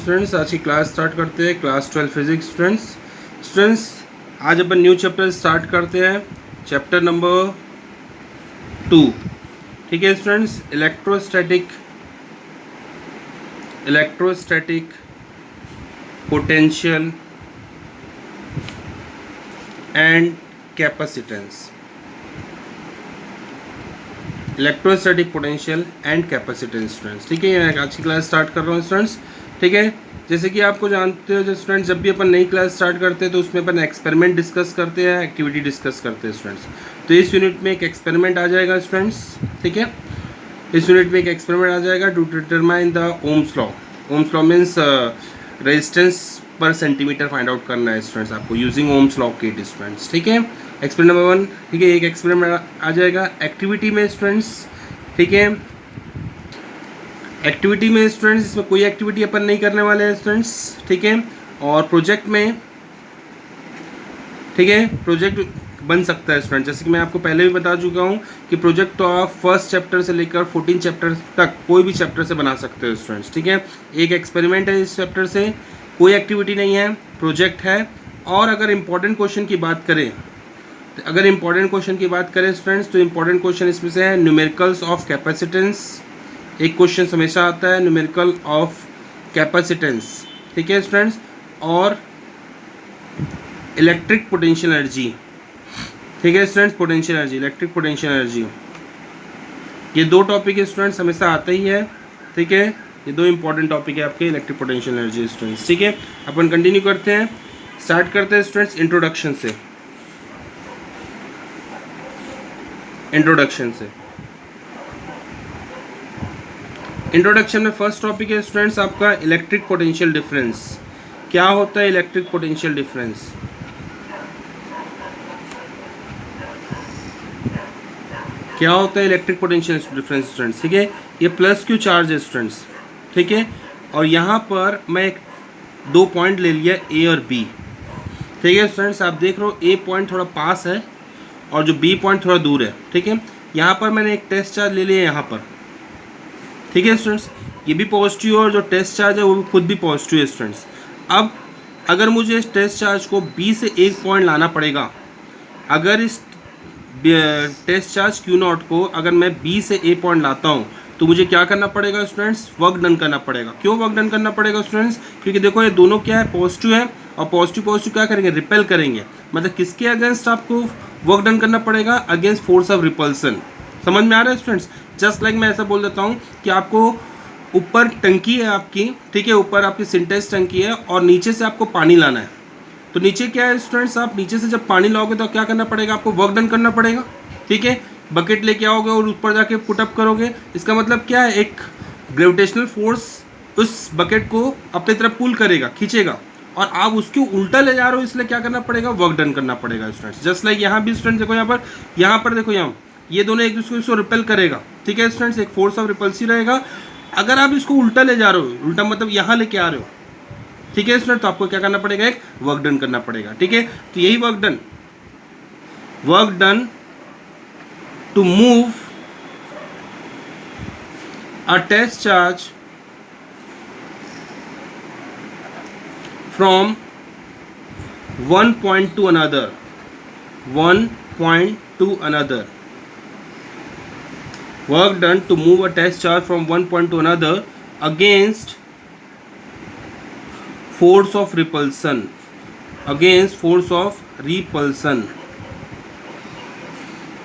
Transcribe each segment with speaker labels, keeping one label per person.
Speaker 1: Students, आज की class start करते हैं। क्लास 12 फिजिक्स स्टूडेंट्स आज अपन न्यू चैप्टर स्टार्ट करते हैं, चैप्टर नंबर 2। ठीक है students, electrostatic potential and capacitance. Electrostatic potential and capacitance students. ठीक है, मैं आज की क्लास स्टार्ट कर रहा हूँ स्टूडेंट्स। ठीक है, जैसे कि आपको जानते हो जो स्टूडेंट्स, जब भी अपन नई क्लास स्टार्ट करते हैं तो उसमें अपन एक्सपेरिमेंट डिस्कस करते हैं, एक्टिविटी डिस्कस करते हैं स्टूडेंट्स। तो इस यूनिट में एक एक्सपेरिमेंट आ जाएगा स्टूडेंट्स। ठीक है, इस यूनिट में एक एक्सपेरिमेंट आ जाएगा to determine the Ohm's law. Ohm's law means resistance per centimetre find out करना है स्टूडेंट्स आपको using Ohm's law kit students. ठीक है, एक्सपेरिमेंट नंबर 1। ठीक है, एक एक्सपेरिमेंट आ जाएगा एक्टिविटी में स्टूडेंट्स। ठीक है, एक्टिविटी में स्टूडेंट्स, इसमें कोई एक्टिविटी अपन नहीं करने वाले हैं स्टूडेंट्स। ठीक है, और प्रोजेक्ट में, ठीक है, प्रोजेक्ट बन सकता है स्टूडेंट, जैसे कि मैं आपको पहले भी बता चुका हूँ कि प्रोजेक्ट तो आप फर्स्ट चैप्टर से लेकर 14 चैप्टर तक कोई भी चैप्टर से बना सकते हो स्टूडेंट्स। ठीक है, एक एक्सपेरिमेंट है इस चैप्टर से, कोई एक्टिविटी नहीं है, प्रोजेक्ट है। और अगर इम्पॉर्टेंट क्वेश्चन की बात करें, स्टूडेंट्स, तो इम्पॉर्टेंट क्वेश्चन इसमें से है न्यूमेरिकल्स ऑफ कैपेसिटेंस। एक क्वेश्चन हमेशा आता है न्यूमेरिकल ऑफ कैपेसिटेंस। ठीक है स्टूडेंट्स, और इलेक्ट्रिक पोटेंशियल एनर्जी। ठीक है students, potential energy, electric potential energy, ये दो टॉपिक स्टूडेंट्स हमेशा आते ही है। ठीक है, ये दो इंपॉर्टेंट टॉपिक है आपके इलेक्ट्रिक पोटेंशियल एनर्जी स्टूडेंट्स। ठीक है, अपन कंटिन्यू करते हैं, स्टार्ट करते हैं स्टूडेंट्स इंट्रोडक्शन से। इंट्रोडक्शन में फर्स्ट टॉपिक है स्टूडेंट्स आपका इलेक्ट्रिक पोटेंशियल डिफरेंस। क्या होता है इलेक्ट्रिक पोटेंशियल डिफरेंस? क्या होता है इलेक्ट्रिक पोटेंशियल डिफरेंस स्टूडेंट्स? ठीक है, ये प्लस क्यू चार्ज है स्टूडेंट्स। ठीक है, और यहाँ पर मैं दो पॉइंट ले लिया ए और बी। ठीक है स्टूडेंट्स, आप देख रहे हो ए पॉइंट थोड़ा पास है और जो बी पॉइंट थोड़ा दूर है। ठीक है, यहाँ पर मैंने एक टेस्ट चार्ज ले लिया यहाँ पर। ठीक है स्टूडेंट्स, ये भी पॉजिटिव और जो टेस्ट चार्ज है वो भी खुद भी पॉजिटिव है स्टूडेंट्स। अब अगर मुझे इस टेस्ट चार्ज को बी से एक पॉइंट लाना पड़ेगा, अगर इस टेस्ट चार्ज क्यू नॉट को अगर मैं बी से ए पॉइंट लाता हूँ तो मुझे क्या करना पड़ेगा स्टूडेंट्स? वर्क डन करना पड़ेगा। क्यों वर्क डन करना पड़ेगा स्टूडेंट्स? क्योंकि देखो ये दोनों क्या है, पॉजिटिव है, और पॉजिटिव क्या करेंगे? रिपेल करेंगे। मतलब किसके अगेंस्ट आपको वर्क डन करना पड़ेगा? Against force of repulsion. समझ में आ रहा है स्टूडेंट्स? जस्ट लाइक मैं ऐसा बोल देता हूँ कि आपको ऊपर टंकी है आपकी, ठीक है, ऊपर आपकी सिंटेक्स टंकी है और नीचे से आपको पानी लाना है। तो नीचे क्या है स्टूडेंट्स, आप नीचे से जब पानी लाओगे तो क्या करना पड़ेगा? आपको वर्क डन करना पड़ेगा। ठीक है, बकेट लेके आओगे और ऊपर जाके पुटअप करोगे। इसका मतलब क्या है? एक ग्रेविटेशनल फोर्स उस बकेट को अपनी तरफ पुल करेगा, खींचेगा, और आप उसके उल्टा ले जा रहे हो, इसलिए क्या करना पड़ेगा? वर्क डन करना पड़ेगा स्टूडेंट्स। जस्ट लाइक यहाँ भी स्टूडेंट्स देखो, यहाँ पर देखो, यहाँ ये दोनों एक दूसरे को रिपेल करेगा। ठीक है स्टूडेंट्स, एक फोर्स ऑफ रिपल्सी रहेगा। अगर आप इसको उल्टा ले जा रहे हो, उल्टा मतलब यहाँ लेके आ रहे हो, ठीक है स्टूडेंट, तो आपको क्या करना पड़ेगा? एक वर्क डन करना पड़ेगा। ठीक है, तो यही work done to move a test charge from one point to another, work done to move a test charge from one point to another against force of repulsion,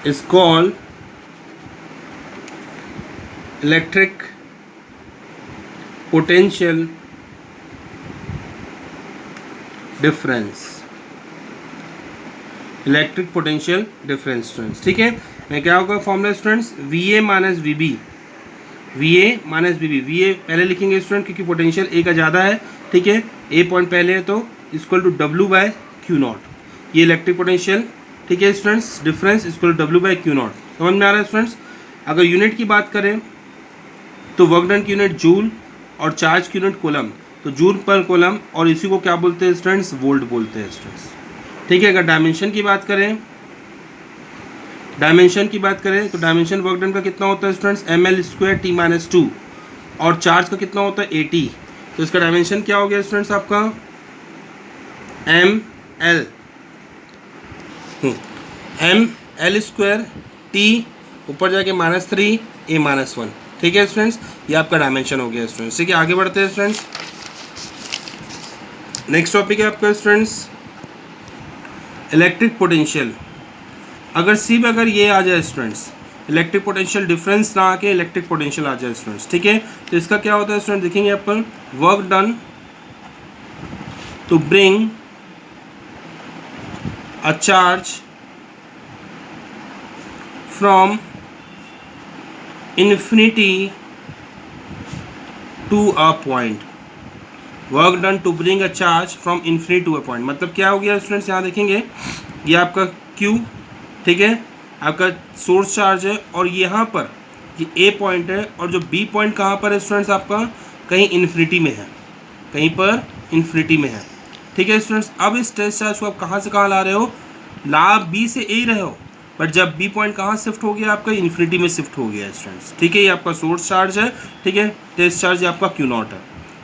Speaker 1: is called electric potential difference। Electric potential difference students. ठीक है, मैं क्या होगा formula students? V A minus V B, V A पहले लिखेंगे student क्योंकि potential ए का ज़्यादा है। ठीक है, ए पॉइंट पहले है तो equal to W by Q naught. ये इलेक्ट्रिक पोटेंशियल, ठीक है students, difference equal to W by Q naught. समझ में आ रहा है स्टूडेंट्स? अगर यूनिट की बात करें तो वर्क डन की यूनिट जूल और चार्ज की यूनिट कूलम। तो जूल पर कूलम, और इसी को क्या बोलते हैं स्टूडेंट्स? वोल्ट बोलते हैं स्टूडेंट्स। ठीक है, अगर डायमेंशन की बात करें तो डायमेंशन वर्क डन का कितना होता है स्टूडेंट्स? ml² t-2, और चार्ज का कितना होता है? 80। तो इसका डायमेंशन क्या हो गया स्टूडेंट्स आपका ml ml² t ऊपर जाके -3 a-1। ठीक है स्टूडेंट्स, ये आपका डायमेंशन हो गया स्टूडेंट्स। ठीक है, आगे बढ़ते हैं स्टूडेंट्स। नेक्स्ट टॉपिक है आपका स्टूडेंट्स इलेक्ट्रिक पोटेंशियल। अगर सिर्फ अगर ये आ जाए स्टूडेंट्स, इलेक्ट्रिक पोटेंशियल डिफरेंस ना आके इलेक्ट्रिक पोटेंशियल आ जाए स्टूडेंट्स। ठीक है, तो इसका क्या होता है स्टूडेंट, देखेंगे अपन, work done to bring a charge from infinity to a point. Work done to bring a charge from infinity to a point, मतलब क्या हो गया स्टूडेंट्स, यहाँ देखेंगे ये आपका Q, ठीक है, आपका सोर्स चार्ज है, और यहाँ पर ये A पॉइंट है, और जो B पॉइंट कहाँ पर है स्टूडेंट्स आपका, कहीं इन्फिनिटी में है, कहीं पर इन्फिनिटी में है। ठीक है स्टूडेंट्स, अब इस टेस्ट चार्ज को आप कहाँ से कहाँ ला रहे हो, ला B से A ही रहे हो, बट जब B पॉइंट कहाँ शिफ्ट हो गया, आपका इन्फिनिटी में शिफ्ट हो गया स्टूडेंट्स। ठीक है, ये आपका सोर्स चार्ज है, ठीक है, टेस्ट चार्ज ये आपका Q0 है।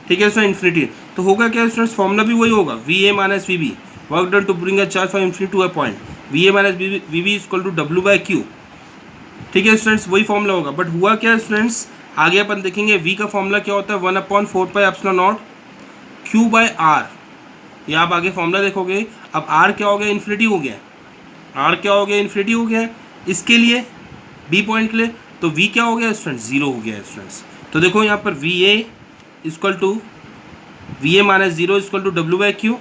Speaker 1: ठीक है स्टूडेंट, इन्फिनिटी, तो होगा क्या स्टूडेंट्स, फॉर्मूला भी वही होगा, VA minus VB, work done to bring a charge from infinity to a point, VA minus VB equal to W/Q। ठीक है स्टूडेंट्स, वही फॉर्मूला होगा, बट हुआ क्या स्टूडेंट्स, आगे अपन देखेंगे V का फॉर्मूला क्या होता है, 1/4πε0 Q/R। ये आप आगे फॉर्मूला देखोगे। अब R क्या हो गया, इन्फिनिटी हो गया, R क्या हो गया, इन्फिनिटी हो गया इसके लिए, B पॉइंट के लिए, तो V क्या हो गया स्टूडेंट्स, 0 हो गया स्टूडेंट्स। तो देखो यहाँ पर VA equal to VA minus 0 equal to W/Q।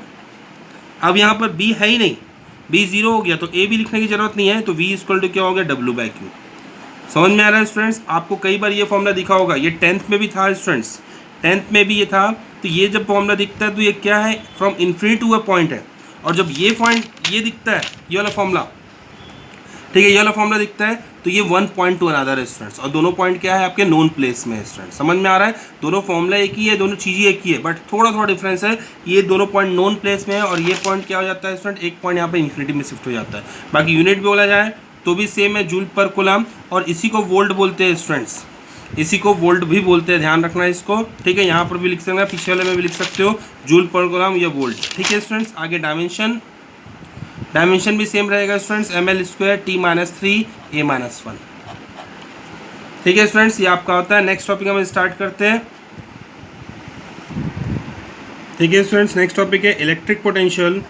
Speaker 1: अब यहाँ पर B है ही नहीं, B 0 हो गया, तो A भी लिखने की जरूरत नहीं है, तो V इक्वल टू क्या हो गया, W/Q। समझ में आ रहा है स्टूडेंट्स, आपको कई बार ये फॉर्मूला दिखा होगा, ये 10th में भी था स्टूडेंट्स, 10th में भी ये था। तो ये जब फॉर्मूला दिखता है तो ये क्या है, from infinity to a point है, और जब ये पॉइंट ये दिखता है, ये वाला फॉर्मूला, ठीक है, ये वाला फॉर्मूला दिखता है, तो ये 1 पॉइंट टू अनदर है स्टूडेंट्स, और दोनों पॉइंट क्या है आपके, नोन प्लेस में है स्टूडेंट्स। समझ में आ रहा है, दोनों फॉर्मूला एक ही है, दोनों चीज़ें एक ही है, बट थोड़ा थोड़ा डिफरेंस है, ये दोनों पॉइंट नोन प्लेस में है, और ये पॉइंट क्या हो जाता है स्टूडेंट, एक पॉइंट यहाँ पे इन्फिनिटी में शिफ्ट हो जाता है। बाकी यूनिट भी बोला जाए तो भी सेम है, जूल पर कूलम, और इसी को वोल्ट बोलते हैं स्टूडेंट्स, इसी को वोल्ट भी बोलते हैं, ध्यान रखना है इसको। ठीक है, यहाँ पर भी लिख सकते हैं, पिछले वाले में भी लिख सकते हो, जूल पर कूलम या वोल्ट। ठीक है स्टूडेंट्स, आगे डायमेंशन भी सेम रहेगा स्टूडेंट्स, ml² t-3 a-1। ठीक है स्टूडेंट्स, ये आपका होता है। नेक्स्ट टॉपिक हम स्टार्ट करते हैं। ठीक है स्टूडेंट्स, नेक्स्ट टॉपिक है electric potential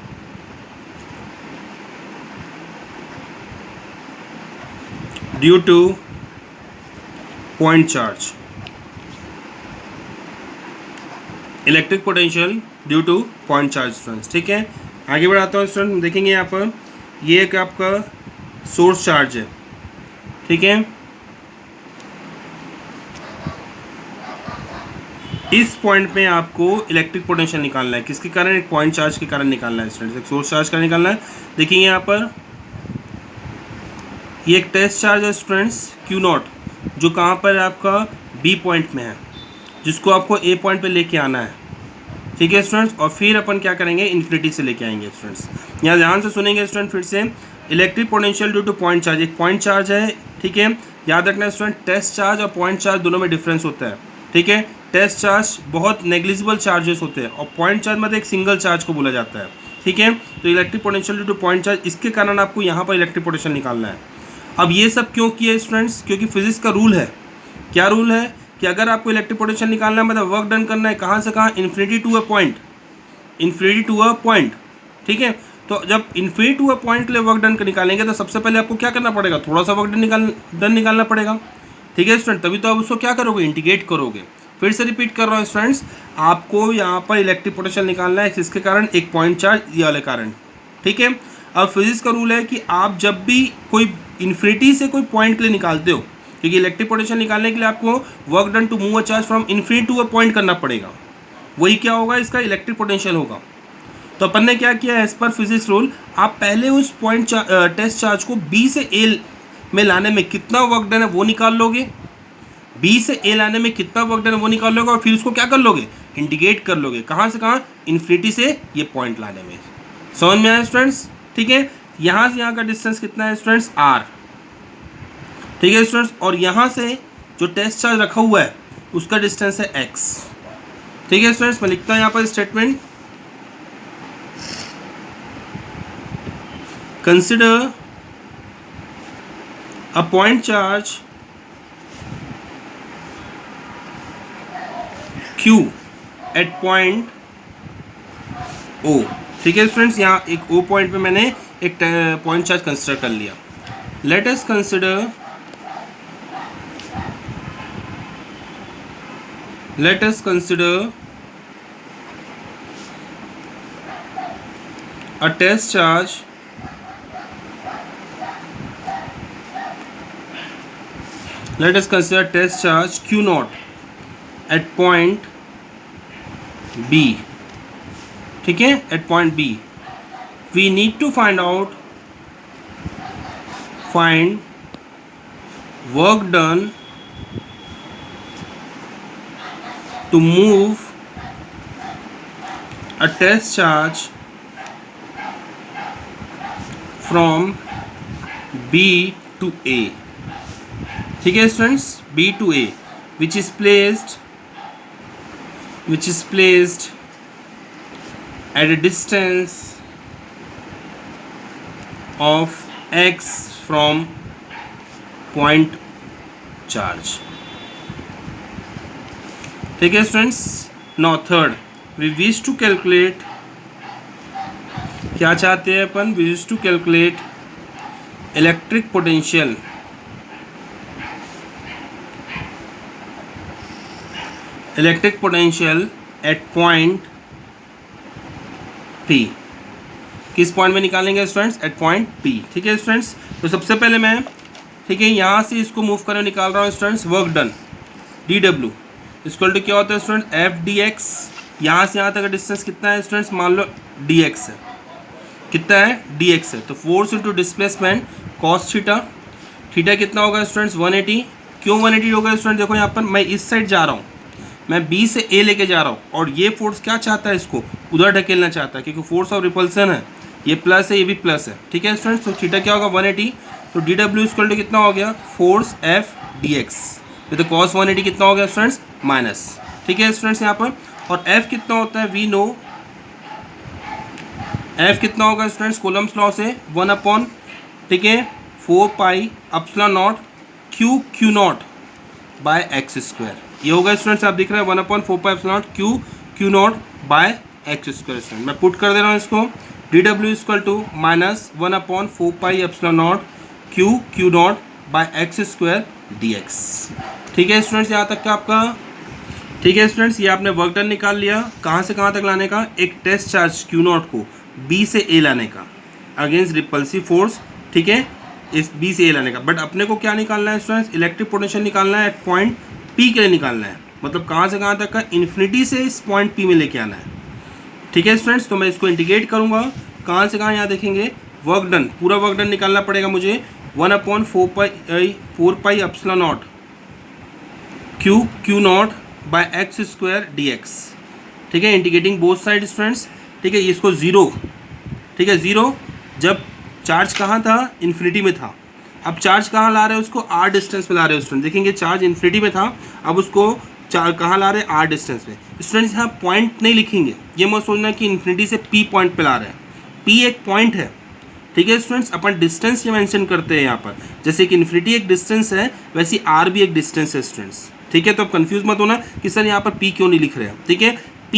Speaker 1: due two point charge. Electric potential due two point charge students. ठीक है, आगे बढ़ाता हूँ स्टूडेंट, देखेंगे यहाँ पर ये एक आपका सोर्स चार्ज है। ठीक है, इस पॉइंट पे आपको इलेक्ट्रिक पोटेंशियल निकालना है, किसके कारण, एक पॉइंट चार्ज के कारण निकालना है स्टूडेंट्स, एक सोर्स चार्ज का निकालना है। देखिए यहाँ पर ये एक टेस्ट चार्ज है स्टूडेंट्स Q0, जो कहाँ पर आपका B पॉइंट में है, जिसको आपको A पॉइंट पे लेके आना है। ठीक है स्टूडेंट्स, और फिर अपन क्या करेंगे, इन्फिनिटी से लेके आएंगे स्टूडेंट्स। यहाँ ध्यान से सुनेंगे स्टूडेंट, फिर से electric potential due two point charge, एक पॉइंट चार्ज है। ठीक है, याद रखना स्टूडेंट, टेस्ट चार्ज और पॉइंट चार्ज दोनों में डिफरेंस होता है। ठीक है, टेस्ट चार्ज बहुत नेग्लिजिबल चार्जेस होते हैं, और पॉइंट चार्ज मतलब एक सिंगल चार्ज को बोला जाता है। ठीक है, तो electric potential due two point charge, इसके कारण आपको यहाँ पर इलेक्ट्रिक पोटेंशियल निकालना है। अब ये सब क्यों किया स्टूडेंट्स, क्योंकि फिजिक्स का रूल है, क्या रूल है, कि अगर आपको इलेक्ट्रिक पोटेंशियल निकालना है, मतलब वर्क डन करना है, कहाँ से कहाँ, infinity to a point, infinity to a point. ठीक है, तो जब इन्फिनिटी टू अ पॉइंट के लिए वर्क डन निकालेंगे, तो सबसे पहले आपको क्या करना पड़ेगा, थोड़ा सा वर्क डन निकालना पड़ेगा। ठीक है स्टूडेंट, तभी तो आप उसको क्या करोगे, इंटीग्रेट करोगे। फिर से रिपीट कर रहा हूँ स्टूडेंट्स, आपको यहाँ पर इलेक्ट्रिक पोटेंशियल निकालना है, किसके कारण, एक पॉइंट चार्ज ये वाले कारण। ठीक है, अब फिजिक्स का रूल है कि आप जब भी कोई इन्फिनिटी से कोई पॉइंट के लिए निकालते हो, क्योंकि इलेक्ट्रिक पोटेंशियल निकालने के लिए आपको work done to move a charge from infinity to a point करना पड़ेगा, वही क्या होगा, इसका इलेक्ट्रिक पोटेंशियल होगा। तो अपन ने क्या किया, एज पर फिजिक्स रूल, आप पहले उस पॉइंट टेस्ट चार्ज को B से A में लाने में कितना वर्क डन है वो निकाल लोगे, B से A लाने में कितना वर्क डन है वो निकाल लोगे, और फिर उसको क्या कर लोगे, इंटीग्रेट कर लोगे, कहाँ से कहाँ, इन्फिनिटी से ये पॉइंट लाने में। समझ में आया स्टूडेंट्स। ठीक है, यहाँ से यहाँ का डिस्टेंस कितना है स्टूडेंट्स, R। ठीक है स्टूडेंट्स, और यहाँ से जो टेस्ट चार्ज रखा हुआ है उसका डिस्टेंस है X। ठीक है स्टूडेंट्स, मैं लिखता हूँ यहाँ पर statement, consider a point charge Q at point O। ठीक है स्टूडेंट्स, यहाँ एक O पॉइंट पे मैंने एक पॉइंट चार्ज कंसिडर कर लिया। Let us consider a test charge Q naught at point B। ठीक है, at point B we need to find work done to move a test charge from B to A। ठीक है students, B to A which is placed at a distance of x from point charge। ठीक है students, now third we wish to calculate, क्या चाहते हैं अपन, we wish to calculate electric potential at point P। किस point में निकालेंगे students, eight point P। ठीक है स्टूडेंट्स, तो सबसे पहले मैं, ठीक है, यहाँ से इसको मूव करने निकाल रहा हूँ students, work done DW equal to क्या होता है स्टूडेंट, FDX। यहाँ से यहाँ तक का डिस्टेंस कितना है स्टूडेंट्स, मान लो DX है, कितना है, DX है। तो force into displacement cos theta, theta कितना होगा स्टूडेंट्स, 180। क्यों 180 होगा स्टूडेंट, देखो यहाँ पर मैं इस साइड जा रहा हूँ, मैं B से A लेके जा रहा हूँ, और ये फोर्स क्या चाहता है, इसको उधर ढकेलना चाहता है, क्योंकि फोर्स ऑफ रिपल्सन है, ये प्लस है, ये भी प्लस है। ठीक है स्टूडेंट्स, तो थीटा क्या होगा, 180। तो DW इक्वल टू कितना हो गया, फोर्स FDX। तो कॉस 180 कितना हो गया स्टूडेंट्स, माइनस। ठीक है स्टूडेंट्स, यहाँ पर, और F कितना होता है, वी नो F कितना होगा स्टूडेंट्स, कोलम्स लॉ से 1/, ठीक है, 4 pi epsilon not Q naught by X square. ये होगा स्टूडेंट्स, आप दिख रहे हैं 1/4 pi epsilon not Q naught by X square. Student मैं पुट कर दे रहा हूँ इसको, DW equal to minus 1/4 pi epsilon not Q naught by X square DX। ठीक है स्टूडेंट्स, यहाँ तक का आपका, ठीक है स्टूडेंट्स, ये आपने वर्क डन निकाल लिया। कहाँ से कहाँ तक लाने का, एक टेस्ट चार्ज Q नॉट को B से A लाने का अगेंस्ट रिपल्सिव फोर्स। ठीक है, इस B से A लाने का, बट अपने को क्या निकालना है स्टूडेंट्स, इलेक्ट्रिक पोटेंशियल निकालना है एट पॉइंट P के लिए निकालना है, मतलब कहाँ से कहाँ तक का, इन्फिनिटी से इस पॉइंट P में लेके आना है। ठीक है स्टूडेंट्स, तो मैं इसको इंटीग्रेट करूँगा, कहाँ से कहाँ, यहाँ देखेंगे वर्क डन, पूरा वर्क डन निकालना पड़ेगा मुझे, 1/4 pi epsilon not Q naught by X square DX। ठीक है, इंटीग्रेटिंग बोथ साइड स्टूडेंट्स। ठीक है, इसको ज़ीरो, ठीक है, ज़ीरो, जब चार्ज कहाँ था, इन्फिनिटी में था, अब चार्ज कहाँ ला रहे हैं, उसको R डिस्टेंस पे ला रहे हो स्टूडेंट। देखेंगे चार्ज इन्फिनिटी में था, अब उसको कहाँ ला रहे हैं, R डिस्टेंस पे। स्टूडेंट्स यहाँ पॉइंट नहीं लिखेंगे, ये मत सोचना कि इन्फिनिटी से P पॉइंट पे ला रहे हैं, P एक पॉइंट है। ठीक है स्टूडेंट्स, अपन डिस्टेंस ये मेंशन करते हैं यहाँ पर, जैसे कि इन्फिनिटी एक डिस्टेंस है, वैसे R भी एक डिस्टेंस है स्टूडेंट्स। ठीक है, तो अब कंफ्यूज मत होना कि सर यहाँ पर P क्यों नहीं लिख रहे हैं। ठीक है, P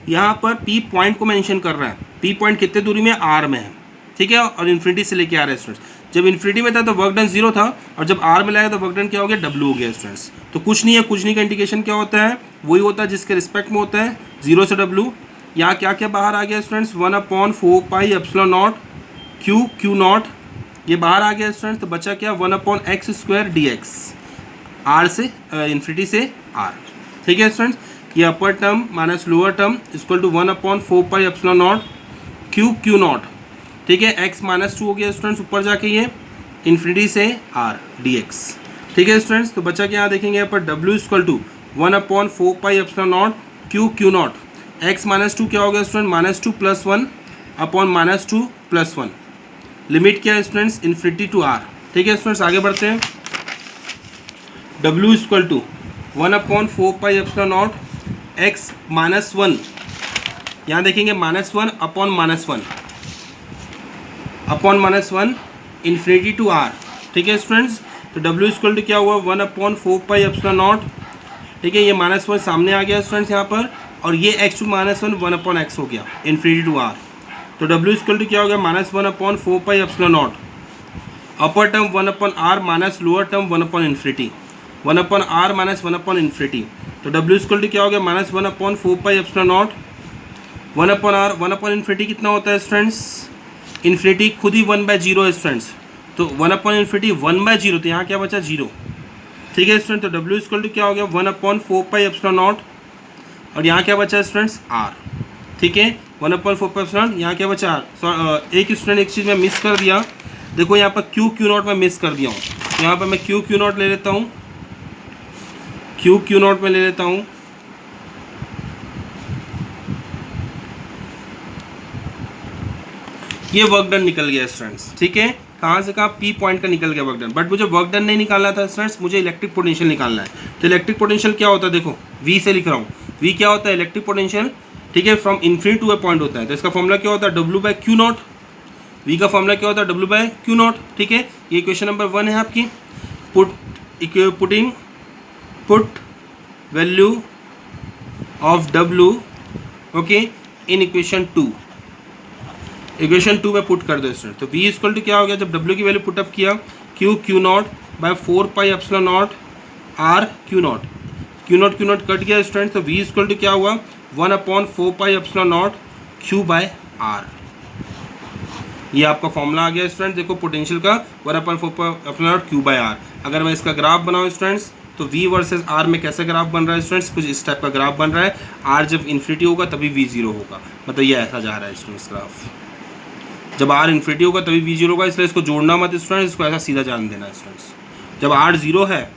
Speaker 1: यहाँ पर P पॉइंट को मेंशन कर रहा है, P पॉइंट कितने दूरी में, R में है। ठीक है, और इन्फिनिटी से लेके आ रहे हैं स्टूडेंट्स। जब इन्फिनिटी में था तो वर्क डन 0 था, और जब R में लाया तो वर्क डन क्या हो गया, W हो गया स्टूडेंट्स। तो कुछ नहीं है, कुछ नहीं का इंडिकेशन क्या होता है, वही होता है जिसके रिस्पेक्ट में होता है, 0 से W। यहाँ क्या क्या बाहर आ गया students, 1/4 pi epsilon not Q not, ये बाहर आ गया स्टूडेंट्स। तो बचा क्या, 1/x स्क्वायर DX, R से इन्फिनिटी से R। ठीक है स्टूडेंट्स, ये upper term minus lower term equal to 1/4 pi epsilon not Q not. ठीक है, x -2 हो गया स्टूडेंट्स, ऊपर जाके ये इन्फिनिटी से R DX। ठीक है स्टूडेंट्स, तो बचा क्या, यहाँ देखेंगे यहाँ पर W equal to 1/4 pi epsilon not Q naught, x -2 क्या हो गया स्टूडेंट, -2 + 1 अपॉन -2 + 1। लिमिट क्या है स्टूडेंट्स, इन्फिनिटी टू R। ठीक है स्टूडेंट्स, आगे बढ़ते हैं। W equal to 1/4 pi epsilon naught X -1, यहाँ देखेंगे -1 upon -1 upon -1 infinity to R. ठीक है स्टूडेंट्स, तो W इक्वल टू क्या हुआ 1/4πε0। ठीक है, ये -1 सामने आ गया स्टूडेंट्स यहाँ पर, और ये x टू -1 1/x हो गया इन्फिनिटी टू आर। तो W इक्वल टू क्या हो गया -1/4πε0, upper term 1/r minus lower term 1/∞, 1/r minus 1/∞। तो W इक्वल टू क्या हो गया -1/4πε0, 1/r 1/∞ कितना होता है स्टूडेंट्स, इन्फिनिटी खुद ही 1/0 है स्टूडेंट्स, तो 1/∞ 1/0, तो यहाँ क्या बचा 0। ठीक है स्टूडेंट, तो W इक्वल टू क्या हो गया 1/4πε0, और यहाँ क्या बचा है स्टूडेंट्स r। ठीक है, 1/4πε0, यहाँ क्या बचा r। एक स्टूडेंट एक चीज़ मैं मिस कर दिया, देखो यहाँ पर Q0 में मिस कर दिया हूँ, तो यहाँ पर मैं Q0 ले लेता हूँ, Q0 में ले लेता हूँ। ये वर्क डन निकल गया स्टूडेंट्स। ठीक है, कहाँ से कहाँ P पॉइंट का निकल गया वर्क डन, बट मुझे वर्क डन नहीं निकालना था स्टूडेंट्स, मुझे इलेक्ट्रिक पोटेंशियल निकालना है। तो इलेक्ट्रिक पोटेंशियल क्या होता है, देखो V से लिख रहा हूँ, V क्या होता है इलेक्ट्रिक पोटेंशियल। ठीक है, from infinity to a point होता है, तो इसका फॉर्मूला क्या होता है W/Q0। V का फॉर्मूला क्या होता है W/Q0। ठीक है, ये क्वेश्चन नंबर 1 है आपकी। Put value of W okay in equation 2, equation 2 में पुट कर दो स्टूडेंट। तो V इक्वल टू क्या हो गया, जब W की वैल्यू पुटअप किया Q0/4πε0 R Q0 कट गया स्टूडेंट, तो V इक्वल टू क्या हुआ 1/4πε0 Q/R। ये आपका फॉर्मूला आ गया स्टूडेंट, देखो पोटेंशियल का 1/4πε0 Q/R। अगर मैं इसका ग्राफ बनाऊँ स्टूडेंट्स, तो V वर्सेस R में कैसे ग्राफ बन रहा है स्टूडेंट्स, कुछ इस टाइप का ग्राफ बन रहा है। R जब इन्फिनिटी होगा तभी V 0 होगा, मतलब ये ऐसा जा रहा है स्टूडेंट्स ग्राफ, जब R इन्फिनिटी होगा तभी V 0 होगा, इसलिए इसको जोड़ना मत स्टूडेंट्स, इसको ऐसा सीधा जान देना स्टूडेंट्स। जब R 0 है,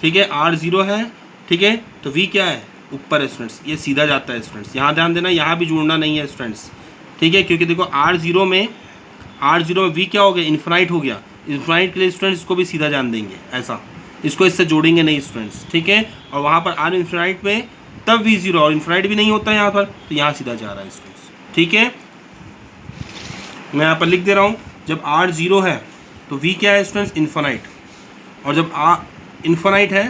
Speaker 1: ठीक है R 0 है, ठीक है, तो V क्या है ऊपर है स्टूडेंट्स, ये सीधा जाता है स्टूडेंट्स। यहाँ ध्यान देना, यहाँ भी जोड़ना नहीं है स्टूडेंट्स। ठीक है, क्योंकि देखो R 0 में V क्या हो गया इन्फिनाइट हो गया, इन्फिनाइट के लिए स्टूडेंट्स इसको भी सीधा जान देंगे ऐसा, इसको इससे जोड़ेंगे नहीं स्टूडेंट्स। ठीक है, और वहाँ पर R इन्फिनाइट में तब V 0 और इन्फिनाइट भी नहीं होता यहाँ पर, तो यहाँ सीधा जा रहा है स्टूडेंट्स। ठीक है, मैं यहाँ पर लिख दे रहा हूँ, जब R 0 है तो V क्या है स्टूडेंट्स इन्फिनाइट, और जब R इन्फिनाइट है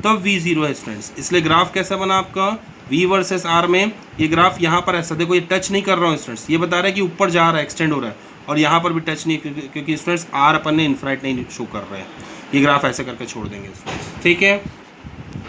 Speaker 1: तब V 0 है स्टूडेंट्स। इसलिए ग्राफ कैसा बना आपका V वर्सेस R में, ये ग्राफ यहाँ पर ऐसा, देखो ये टच नहीं कर रहा हूँ स्टूडेंट्स, ये बता रहा है कि ऊपर जा रहा है, एक्सटेंड हो रहा है, और यहाँ पर भी टच नहीं, क्योंकि स्टूडेंट्स R अपन ने इन्फिनाइट नहीं शो कर रहे हैं। ये ग्राफ ऐसे करके छोड़ देंगे स्टूडेंट्स। ठीक है।